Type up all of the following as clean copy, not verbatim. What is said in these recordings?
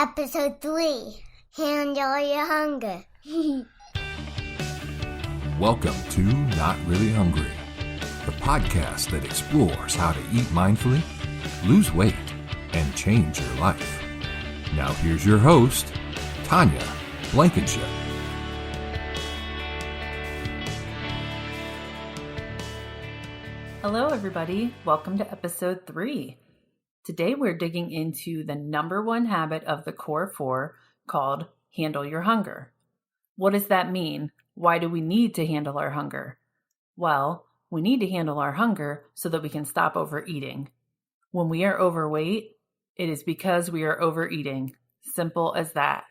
Episode 3, Handle Your Hunger. Welcome to Not Really Hungry, the podcast that explores how to eat mindfully, lose weight, and change your life. Now here's your host, Tanya Blankenship. Hello, everybody. Welcome to episode 3. Today, we're digging into the number one habit of the core 4 called Handle Your Hunger. What does that mean? Why do we need to handle our hunger? Well, we need to handle our hunger so that we can stop overeating. When we are overweight, it is because we are overeating. Simple as that.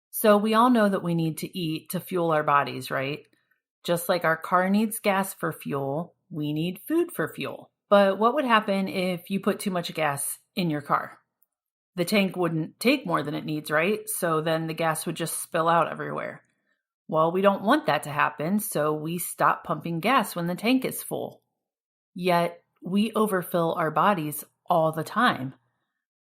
So we all know that we need to eat to fuel our bodies, right? Just like our car needs gas for fuel, we need food for fuel. But what would happen if you put too much gas in your car? The tank wouldn't take more than it needs, right? So then the gas would just spill out everywhere. Well, we don't want that to happen, so we stop pumping gas when the tank is full. Yet, we overfill our bodies all the time.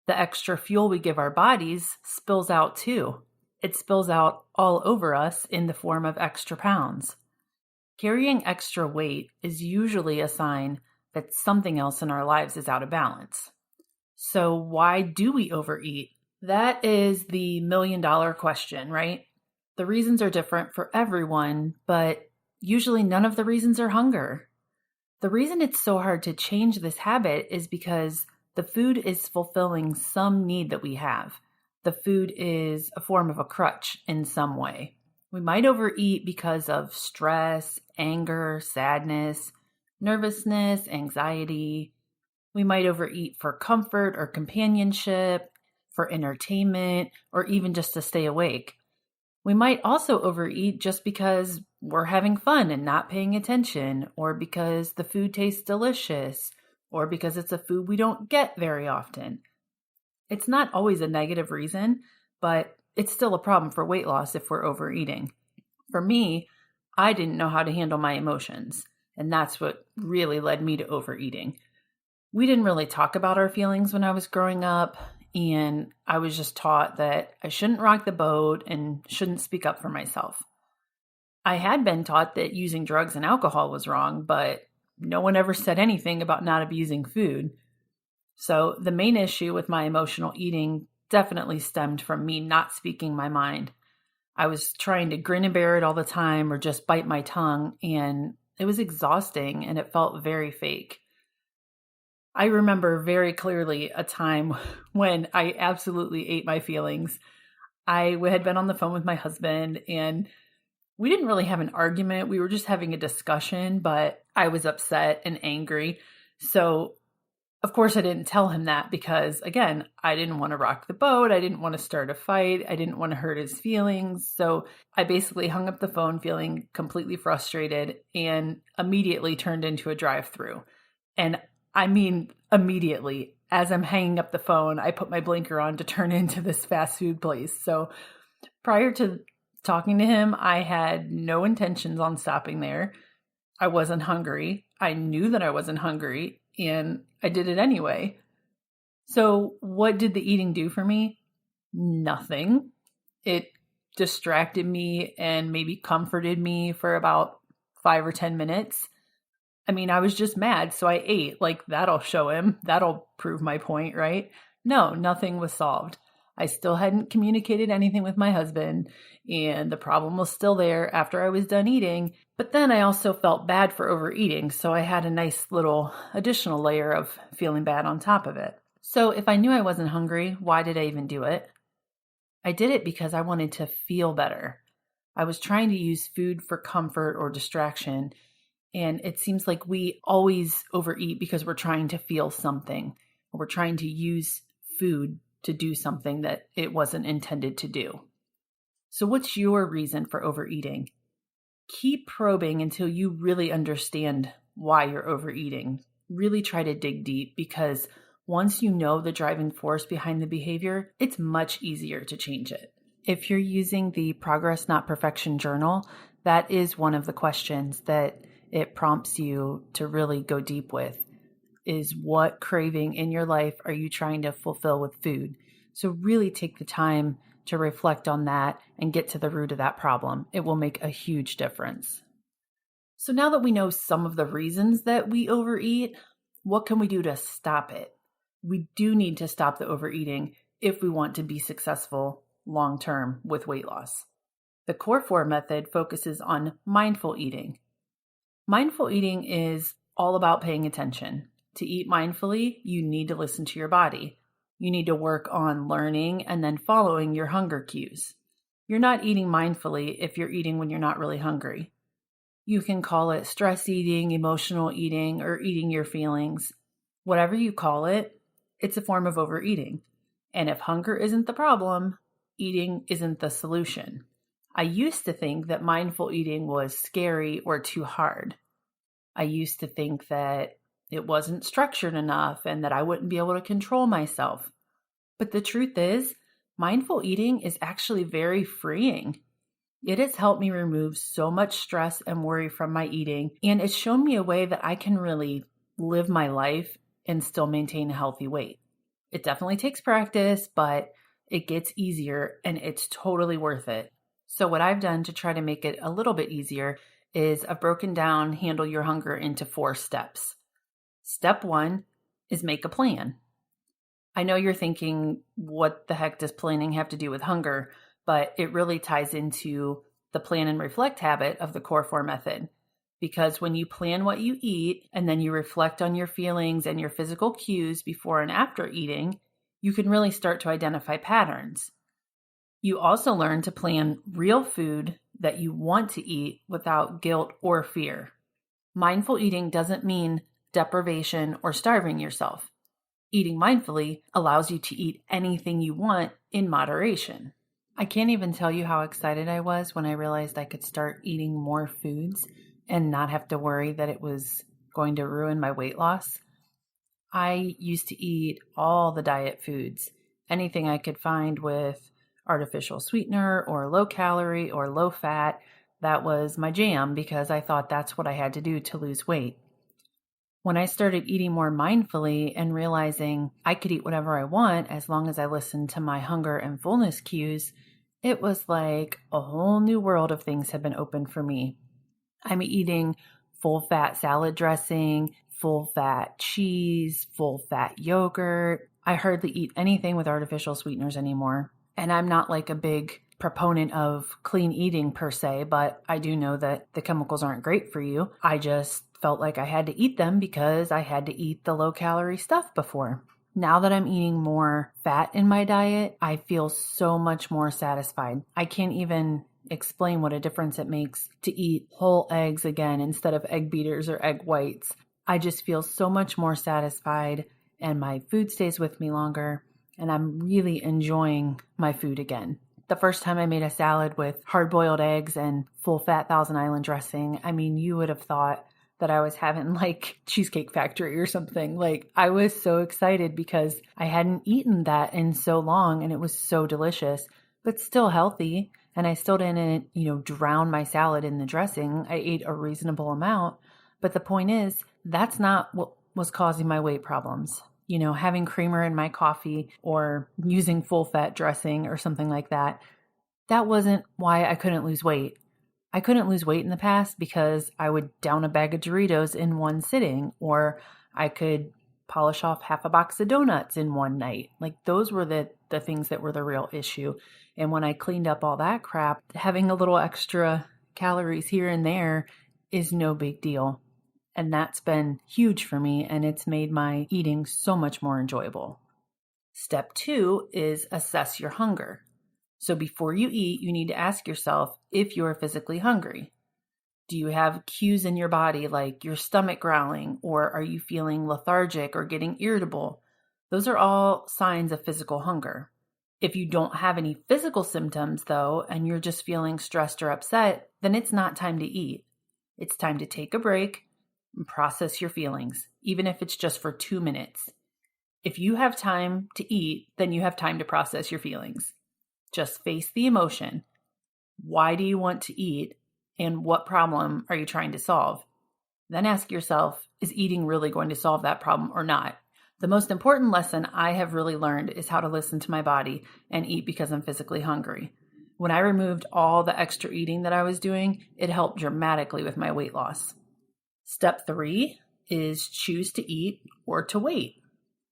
The extra fuel we give our bodies spills out too. It spills out all over us in the form of extra pounds. Carrying extra weight is usually a sign that something else in our lives is out of balance. So why do we overeat? That is the million-dollar question, right? The reasons are different for everyone, but usually none of the reasons are hunger. The reason it's so hard to change this habit is because the food is fulfilling some need that we have. The food is a form of a crutch in some way. We might overeat because of stress, anger, sadness, nervousness, anxiety. We might overeat for comfort or companionship, for entertainment, or even just to stay awake. We might also overeat just because we're having fun and not paying attention, or because the food tastes delicious, or because it's a food we don't get very often. It's not always a negative reason, but it's still a problem for weight loss if we're overeating. For me, I didn't know how to handle my emotions. And that's what really led me to overeating. We didn't really talk about our feelings when I was growing up, and I was just taught that I shouldn't rock the boat and shouldn't speak up for myself. I had been taught that using drugs and alcohol was wrong, but no one ever said anything about not abusing food. So the main issue with my emotional eating definitely stemmed from me not speaking my mind. I was trying to grin and bear it all the time or just bite my tongue, and it was exhausting and it felt very fake. I remember very clearly a time when I absolutely ate my feelings. I had been on the phone with my husband and we didn't really have an argument. We were just having a discussion, but I was upset and angry. So of course I didn't tell him that because, again, I didn't want to rock the boat. I didn't want to start a fight. I didn't want to hurt his feelings. So I basically hung up the phone feeling completely frustrated and immediately turned into a drive-through. And I mean, immediately, as I'm hanging up the phone, I put my blinker on to turn into this fast food place. So prior to talking to him, I had no intentions on stopping there. I wasn't hungry. I knew that I wasn't hungry. And I did it anyway. So what did the eating do for me? Nothing. It distracted me and maybe comforted me for about 5 or 10 minutes. I mean, I was just mad, so I ate. Like, that'll show him. That'll prove my point, right? No, nothing was solved. I still hadn't communicated anything with my husband, and the problem was still there after I was done eating. But then I also felt bad for overeating, so I had a nice little additional layer of feeling bad on top of it. So if I knew I wasn't hungry, why did I even do it? I did it because I wanted to feel better. I was trying to use food for comfort or distraction, and it seems like we always overeat because we're trying to feel something, or we're trying to use food to do something that it wasn't intended to do. So what's your reason for overeating? Keep probing until you really understand why you're overeating. Really try to dig deep, because once you know the driving force behind the behavior, it's much easier to change it. If you're using the Progress Not Perfection journal, that is one of the questions that it prompts you to really go deep with, is what craving in your life are you trying to fulfill with food? So really take the time to reflect on that and get to the root of that problem. It will make a huge difference. So now that we know some of the reasons that we overeat, what can we do to stop it? We do need to stop the overeating if we want to be successful long-term with weight loss. The Core 4 method focuses on mindful eating. Mindful eating is all about paying attention. To eat mindfully, you need to listen to your body. You need to work on learning and then following your hunger cues. You're not eating mindfully if you're eating when you're not really hungry. You can call it stress eating, emotional eating, or eating your feelings. Whatever you call it, it's a form of overeating. And if hunger isn't the problem, eating isn't the solution. I used to think that mindful eating was scary or too hard. I used to think that it wasn't structured enough and that I wouldn't be able to control myself. But the truth is, mindful eating is actually very freeing. It has helped me remove so much stress and worry from my eating, and it's shown me a way that I can really live my life and still maintain a healthy weight. It definitely takes practice, but it gets easier and it's totally worth it. So what I've done to try to make it a little bit easier is I've broken down Handle Your Hunger into 4 steps. Step 1 is make a plan. I know you're thinking, what the heck does planning have to do with hunger? But it really ties into the plan and reflect habit of the Core 4 method. Because when you plan what you eat and then you reflect on your feelings and your physical cues before and after eating, you can really start to identify patterns. You also learn to plan real food that you want to eat without guilt or fear. Mindful eating doesn't mean deprivation or starving yourself. Eating mindfully allows you to eat anything you want in moderation. I can't even tell you how excited I was when I realized I could start eating more foods and not have to worry that it was going to ruin my weight loss. I used to eat all the diet foods, anything I could find with artificial sweetener or low calorie or low fat. That was my jam because I thought that's what I had to do to lose weight. When I started eating more mindfully and realizing I could eat whatever I want as long as I listened to my hunger and fullness cues, it was like a whole new world of things have been opened for me. I'm eating full fat salad dressing, full fat cheese, full fat yogurt. I hardly eat anything with artificial sweeteners anymore. And I'm not like a big proponent of clean eating per se, but I do know that the chemicals aren't great for you. I just felt like I had to eat them because I had to eat the low calorie stuff before. Now that I'm eating more fat in my diet, I feel so much more satisfied. I can't even explain what a difference it makes to eat whole eggs again instead of egg beaters or egg whites. I just feel so much more satisfied and my food stays with me longer and I'm really enjoying my food again. The first time I made a salad with hard-boiled eggs and full-fat Thousand Island dressing, I mean, you would have thought that I was having like Cheesecake Factory or something. Like I was so excited because I hadn't eaten that in so long and it was so delicious, but still healthy. And I still didn't, drown my salad in the dressing. I ate a reasonable amount. But the point is, that's not what was causing my weight problems. Having creamer in my coffee or using full fat dressing or something like that. That wasn't why I couldn't lose weight. I couldn't lose weight in the past because I would down a bag of Doritos in one sitting, or I could polish off half a box of donuts in one night. Like those were the things that were the real issue. And when I cleaned up all that crap, having a little extra calories here and there is no big deal. And that's been huge for me, and it's made my eating so much more enjoyable. Step 2 is assess your hunger. So before you eat, you need to ask yourself if you're physically hungry. Do you have cues in your body like your stomach growling, or are you feeling lethargic or getting irritable? Those are all signs of physical hunger. If you don't have any physical symptoms though, and you're just feeling stressed or upset, then it's not time to eat. It's time to take a break and process your feelings, even if it's just for 2 minutes. If you have time to eat, then you have time to process your feelings. Just face the emotion. Why do you want to eat? And what problem are you trying to solve? Then ask yourself, is eating really going to solve that problem or not? The most important lesson I have really learned is how to listen to my body and eat because I'm physically hungry. When I removed all the extra eating that I was doing, it helped dramatically with my weight loss. Step 3 is choose to eat or to wait.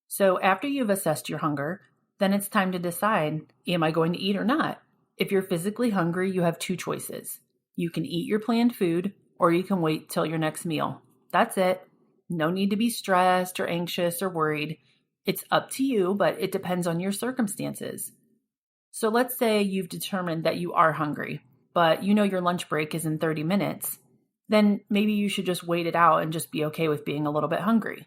So after you've assessed your hunger, then it's time to decide, am I going to eat or not? If you're physically hungry, you have 2 choices. You can eat your planned food or you can wait till your next meal. That's it. No need to be stressed or anxious or worried. It's up to you, but it depends on your circumstances. So let's say you've determined that you are hungry, but you know your lunch break is in 30 minutes. Then maybe you should just wait it out and just be okay with being a little bit hungry.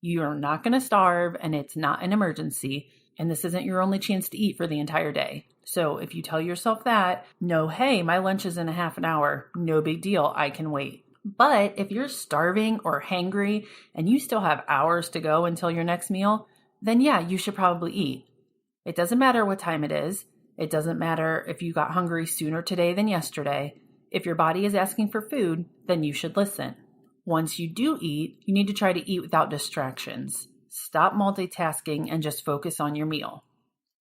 You're not going to starve and it's not an emergency, and this isn't your only chance to eat for the entire day. So if you tell yourself that, no, hey, my lunch is in a half an hour, no big deal, I can wait. But if you're starving or hangry and you still have hours to go until your next meal, then yeah, you should probably eat. It doesn't matter what time it is. It doesn't matter if you got hungry sooner today than yesterday. If your body is asking for food, then you should listen. Once you do eat, you need to try to eat without distractions. Stop multitasking and just focus on your meal.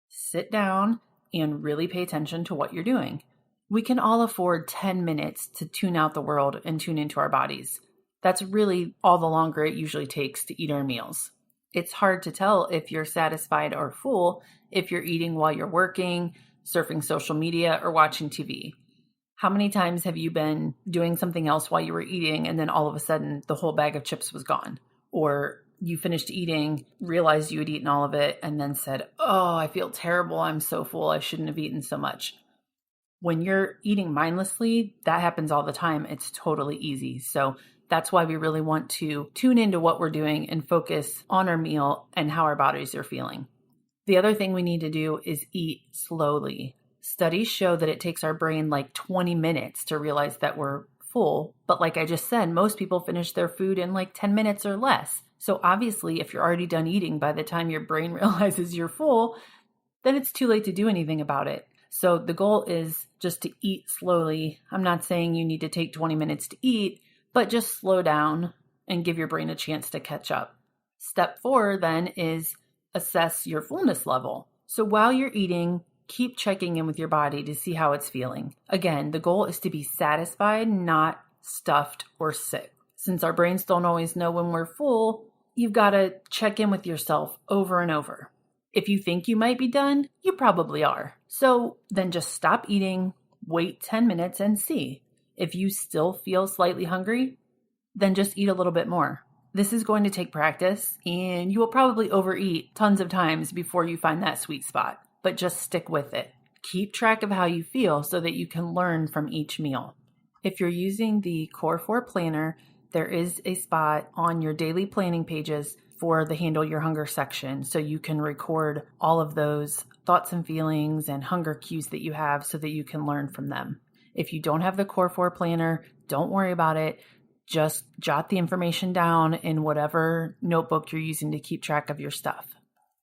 Sit down and really pay attention to what you're doing. We can all afford 10 minutes to tune out the world and tune into our bodies. That's really all the longer it usually takes to eat our meals. It's hard to tell if you're satisfied or full if you're eating while you're working, surfing social media, or watching TV. How many times have you been doing something else while you were eating and then all of a sudden the whole bag of chips was gone? Or you finished eating, realized you had eaten all of it, and then said, oh, I feel terrible. I'm so full. I shouldn't have eaten so much. When you're eating mindlessly, that happens all the time. It's totally easy. So that's why we really want to tune into what we're doing and focus on our meal and how our bodies are feeling. The other thing we need to do is eat slowly. Studies show that it takes our brain like 20 minutes to realize that we're full. But like I just said, most people finish their food in like 10 minutes or less. So obviously, if you're already done eating by the time your brain realizes you're full, then it's too late to do anything about it. So the goal is just to eat slowly. I'm not saying you need to take 20 minutes to eat, but just slow down and give your brain a chance to catch up. Step 4 then is assess your fullness level. So while you're eating, keep checking in with your body to see how it's feeling. Again, the goal is to be satisfied, not stuffed or sick. Since our brains don't always know when we're full, you've got to check in with yourself over and over. If you think you might be done, you probably are. So then just stop eating, wait 10 minutes and see. If you still feel slightly hungry, then just eat a little bit more. This is going to take practice, and you will probably overeat tons of times before you find that sweet spot, but just stick with it. Keep track of how you feel so that you can learn from each meal. If you're using the Core 4 Planner, there is a spot on your daily planning pages for the Handle Your Hunger section, so you can record all of those thoughts and feelings and hunger cues that you have so that you can learn from them. If you don't have the Core 4 Planner, don't worry about it. Just jot the information down in whatever notebook you're using to keep track of your stuff.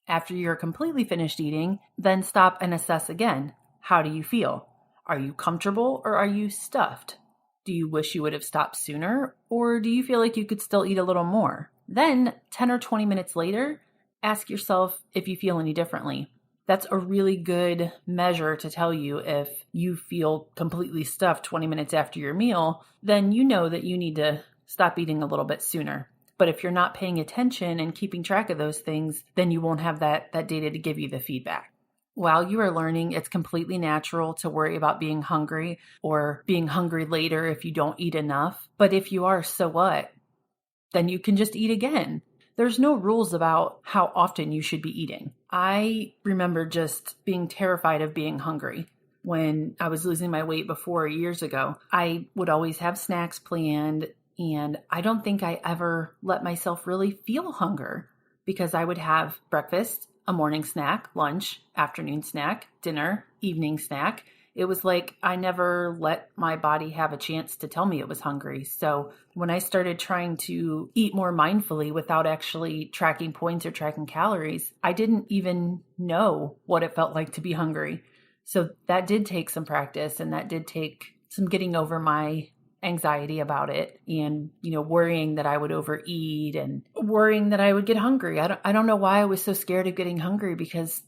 After you're completely finished eating, then stop and assess again. How do you feel? Are you comfortable or are you stuffed? Do you wish you would have stopped sooner, or do you feel like you could still eat a little more? Then 10 or 20 minutes later, ask yourself if you feel any differently. That's a really good measure to tell you if you feel completely stuffed 20 minutes after your meal, then you know that you need to stop eating a little bit sooner. But if you're not paying attention and keeping track of those things, then you won't have that data to give you the feedback. While you are learning, it's completely natural to worry about being hungry or being hungry later if you don't eat enough. But if you are, so what? Then you can just eat again. There's no rules about how often you should be eating. I remember just being terrified of being hungry. When I was losing my weight before years ago, I would always have snacks planned, and I don't think I ever let myself really feel hunger because I would have breakfast, a morning snack, lunch, afternoon snack, dinner, evening snack. It was like I never let my body have a chance to tell me it was hungry. So when I started trying to eat more mindfully without actually tracking points or tracking calories, I didn't even know what it felt like to be hungry. So that did take some practice, and that did take some getting over my anxiety about it and, worrying that I would overeat and worrying that I would get hungry. I don't know why I was so scared of getting hungry because,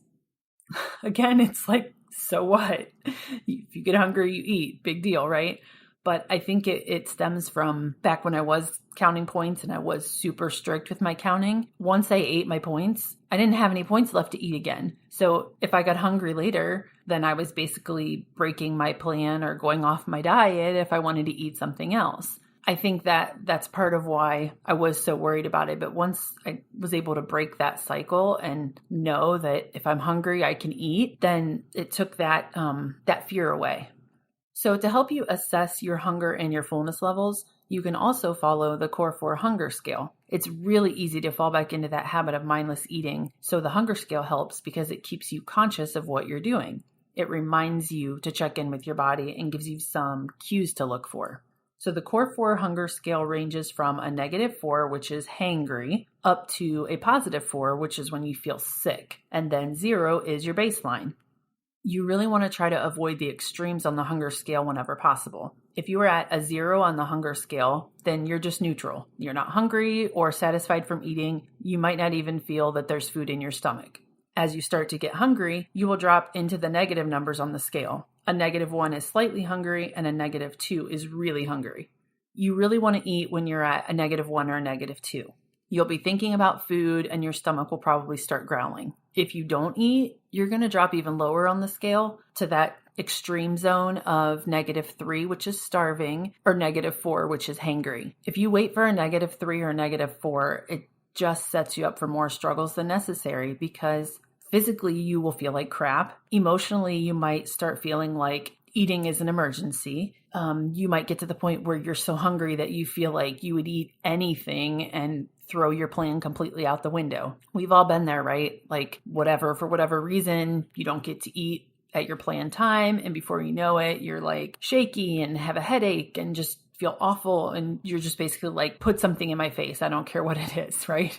again, it's like, so what? If you get hungry, you eat. Big deal, right? But I think it stems from back when I was counting points and I was super strict with my counting. Once I ate my points, I didn't have any points left to eat again. So if I got hungry later, then I was basically breaking my plan or going off my diet if I wanted to eat something else. I think that's part of why I was so worried about it. But once I was able to break that cycle and know that if I'm hungry, I can eat, then it took that fear away. So to help you assess your hunger and your fullness levels, you can also follow the Core 4 hunger scale. It's really easy to fall back into that habit of mindless eating. So the hunger scale helps because it keeps you conscious of what you're doing. It reminds you to check in with your body and gives you some cues to look for. So the Core 4 hunger scale ranges from a -4, which is hangry, up to a +4, which is when you feel sick. And then 0 is your baseline. You really want to try to avoid the extremes on the hunger scale whenever possible. If you are at a 0 on the hunger scale, then you're just neutral. You're not hungry or satisfied from eating. You might not even feel that there's food in your stomach. As you start to get hungry, you will drop into the negative numbers on the scale. A -1 is slightly hungry and a -2 is really hungry. You really want to eat when you're at a -1 or a -2. You'll be thinking about food and your stomach will probably start growling. If you don't eat, you're going to drop even lower on the scale to that extreme zone of -3, which is starving, or -4, which is hangry. If you wait for a -3 or a -4, it just sets you up for more struggles than necessary because physically you will feel like crap. Emotionally, you might start feeling like eating is an emergency. You might get to the point where you're so hungry that you feel like you would eat anything and throw your plan completely out the window. We've all been there, right? Like for whatever reason, you don't get to eat at your planned time. And before you know it, you're like shaky and have a headache and just feel awful. And you're just basically like, put something in my face. I don't care what it is, right?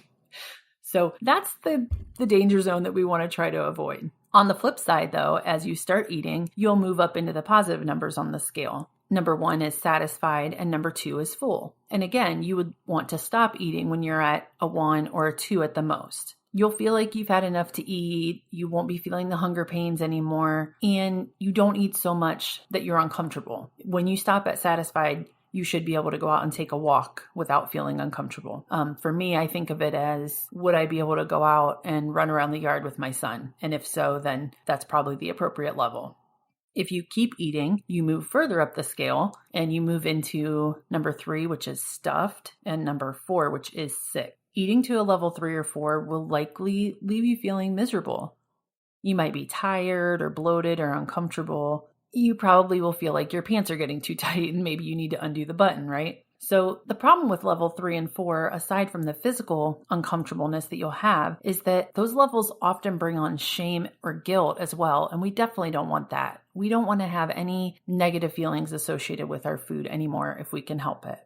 So that's the danger zone that we want to try to avoid. On the flip side, though, as you start eating, you'll move up into the positive numbers on the scale. Number 1 is satisfied and number 2 is full. And again, you would want to stop eating when you're at a 1 or a 2 at the most. You'll feel like you've had enough to eat, you won't be feeling the hunger pains anymore, and you don't eat so much that you're uncomfortable. When you stop at satisfied, you should be able to go out and take a walk without feeling uncomfortable. For me, I think of it as, would I be able to go out and run around the yard with my son? And if so, then that's probably the appropriate level. If you keep eating, you move further up the scale and you move into number 3, which is stuffed, and number 4, which is sick. Eating to a level 3 or 4 will likely leave you feeling miserable. You might be tired or bloated or uncomfortable. You probably will feel like your pants are getting too tight and maybe you need to undo the button, right? So the problem with level 3 and 4, aside from the physical uncomfortableness that you'll have, is that those levels often bring on shame or guilt as well. And we definitely don't want that. We don't want to have any negative feelings associated with our food anymore if we can help it.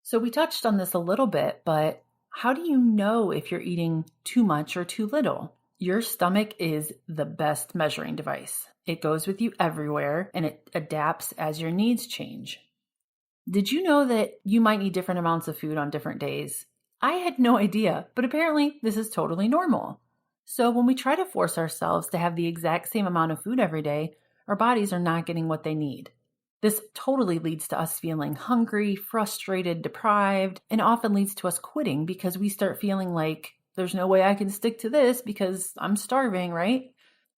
So we touched on this a little bit, but how do you know if you're eating too much or too little? Your stomach is the best measuring device. It goes with you everywhere and it adapts as your needs change. Did you know that you might need different amounts of food on different days? I had no idea, but apparently this is totally normal. So when we try to force ourselves to have the exact same amount of food every day, our bodies are not getting what they need. This totally leads to us feeling hungry, frustrated, deprived, and often leads to us quitting because we start feeling like there's no way I can stick to this because I'm starving, right?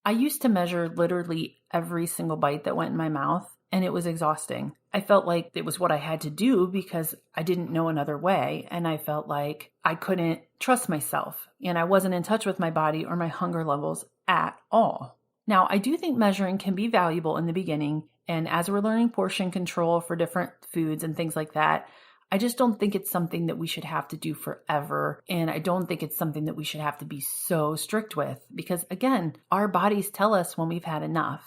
I used to measure literally every single bite that went in my mouth, and it was exhausting. I felt like it was what I had to do because I didn't know another way, and I felt like I couldn't trust myself, and I wasn't in touch with my body or my hunger levels at all. Now, I do think measuring can be valuable in the beginning, and as we're learning portion control for different foods and things like that, I just don't think it's something that we should have to do forever. And I don't think it's something that we should have to be so strict with because, again, our bodies tell us when we've had enough.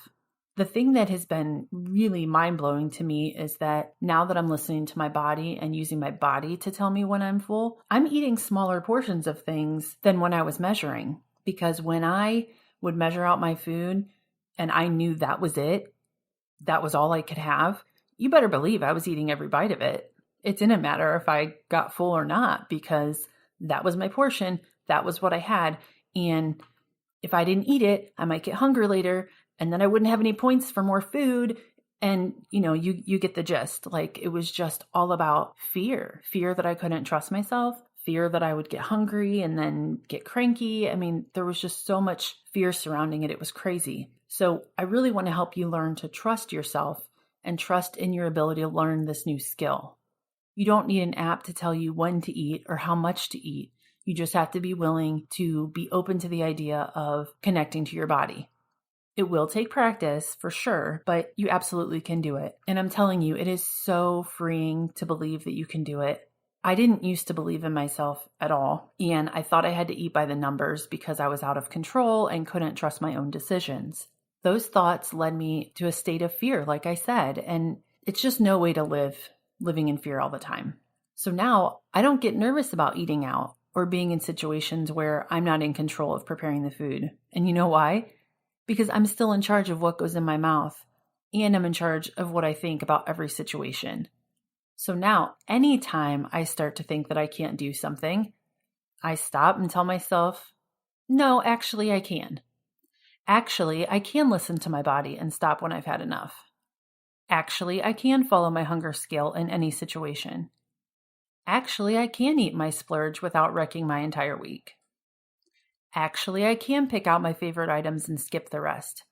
The thing that has been really mind-blowing to me is that now that I'm listening to my body and using my body to tell me when I'm full, I'm eating smaller portions of things than when I was measuring. Because when I would measure out my food and I knew that was it, that was all I could have, you better believe I was eating every bite of it. It didn't matter if I got full or not because that was my portion. That was what I had. And if I didn't eat it, I might get hungry later and then I wouldn't have any points for more food. And, you get the gist. Like, it was just all about fear that I couldn't trust myself, fear that I would get hungry and then get cranky. I mean, there was just so much fear surrounding it. It was crazy. So I really want to help you learn to trust yourself and trust in your ability to learn this new skill. You don't need an app to tell you when to eat or how much to eat. You just have to be willing to be open to the idea of connecting to your body. It will take practice for sure, but you absolutely can do it. And I'm telling you, it is so freeing to believe that you can do it. I didn't used to believe in myself at all, and I thought I had to eat by the numbers because I was out of control and couldn't trust my own decisions. Those thoughts led me to a state of fear, like I said, and it's just no way to living in fear all the time. So now I don't get nervous about eating out or being in situations where I'm not in control of preparing the food. And you know why? Because I'm still in charge of what goes in my mouth, and I'm in charge of what I think about every situation. So now, anytime I start to think that I can't do something, I stop and tell myself, no, actually I can. Actually, I can listen to my body and stop when I've had enough. Actually, I can follow my hunger scale in any situation. Actually, I can eat my splurge without wrecking my entire week. Actually, I can pick out my favorite items and skip the rest.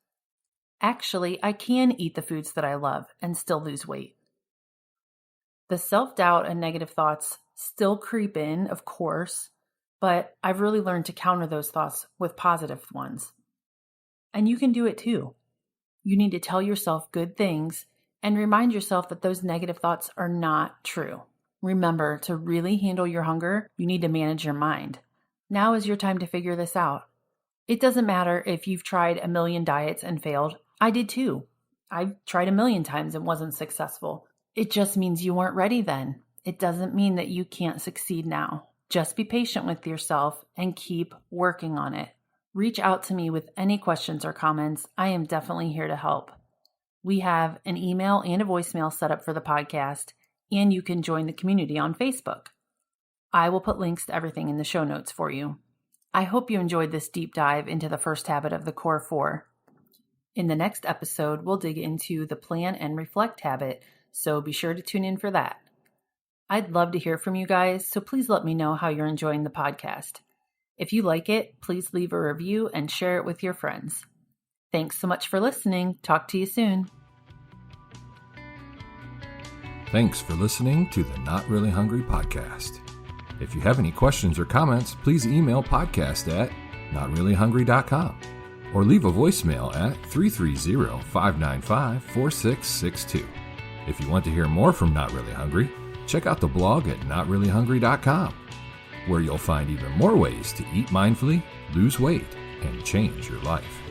Actually, I can eat the foods that I love and still lose weight. The self-doubt and negative thoughts still creep in, of course, but I've really learned to counter those thoughts with positive ones. And you can do it too. You need to tell yourself good things and remind yourself that those negative thoughts are not true. Remember, to really handle your hunger, you need to manage your mind. Now is your time to figure this out. It doesn't matter if you've tried a million diets and failed. I did too. I tried 1,000,000 times and wasn't successful. It just means you weren't ready then. It doesn't mean that you can't succeed now. Just be patient with yourself and keep working on it. Reach out to me with any questions or comments. I am definitely here to help. We have an email and a voicemail set up for the podcast, and you can join the community on Facebook. I will put links to everything in the show notes for you. I hope you enjoyed this deep dive into the first habit of the Core 4. In the next episode, we'll dig into the plan and reflect habit, so be sure to tune in for that. I'd love to hear from you guys, so please let me know how you're enjoying the podcast. If you like it, please leave a review and share it with your friends. Thanks so much for listening. Talk to you soon. Thanks for listening to the Not Really Hungry podcast. If you have any questions or comments, please email podcast@notreallyhungry.com or leave a voicemail at 330-595-4662. If you want to hear more from Not Really Hungry, check out the blog at notreallyhungry.com, where you'll find even more ways to eat mindfully, lose weight, and change your life.